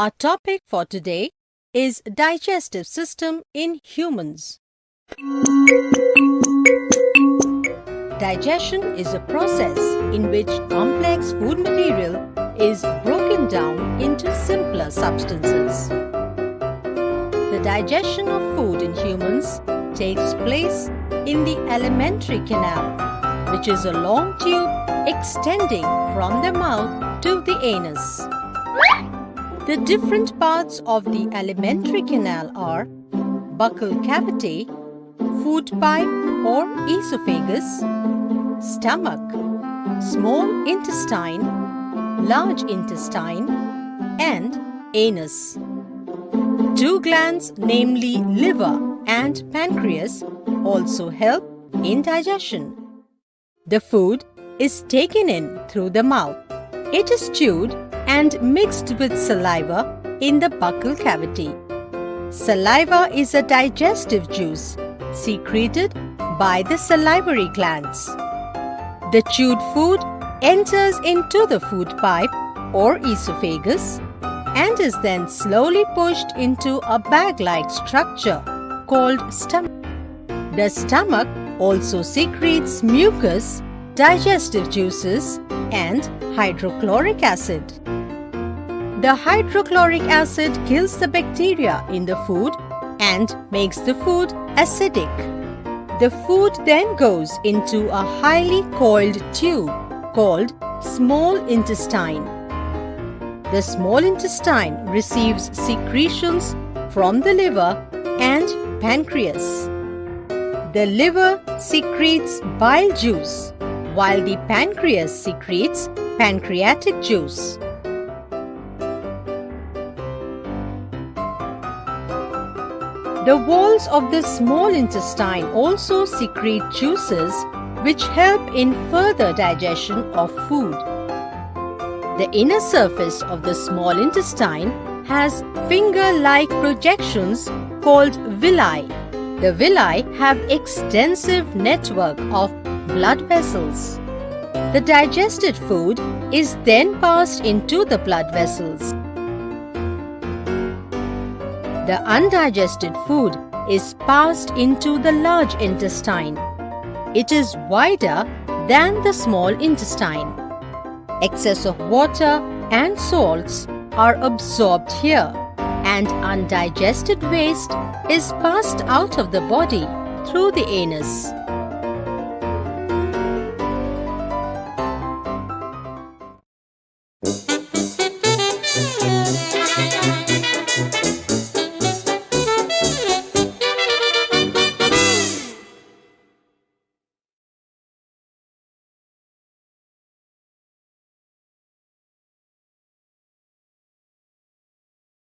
Our topic for today is digestive system in humans. Digestion is a process in which complex food material is broken down into simpler substances. The digestion of food in humans takes place in the alimentary canal, which is a long tube extending from the mouth to the anus. The different parts of the alimentary canal are buccal cavity, food pipe or esophagus, stomach, small intestine, large intestine, and anus. Two glands, namely liver and pancreas, also help in digestion. The food is taken in through the mouth. It is chewed and mixed with saliva in the buccal cavity. Saliva is a digestive juice secreted by the salivary glands. The chewed food enters into the food pipe or esophagus and is then slowly pushed into a bag-like structure called stomach. The stomach also secretes mucus, digestive juices, and hydrochloric acid. The hydrochloric acid kills the bacteria in the food and makes the food acidic. The food then goes into a highly coiled tube called small intestine. The small intestine receives secretions from the liver and pancreas. The liver secretes bile juice, while the pancreas secretes pancreatic juice. The walls of the small intestine also secrete juices which help in further digestion of food. The inner surface of the small intestine has finger-like projections called villi. The villi have extensive network of blood vessels. The digested food is then passed into the blood vessels. The undigested food is passed into the large intestine. It is wider than the small intestine. Excess of water and salts are absorbed here, and undigested waste is passed out of the body through the anus.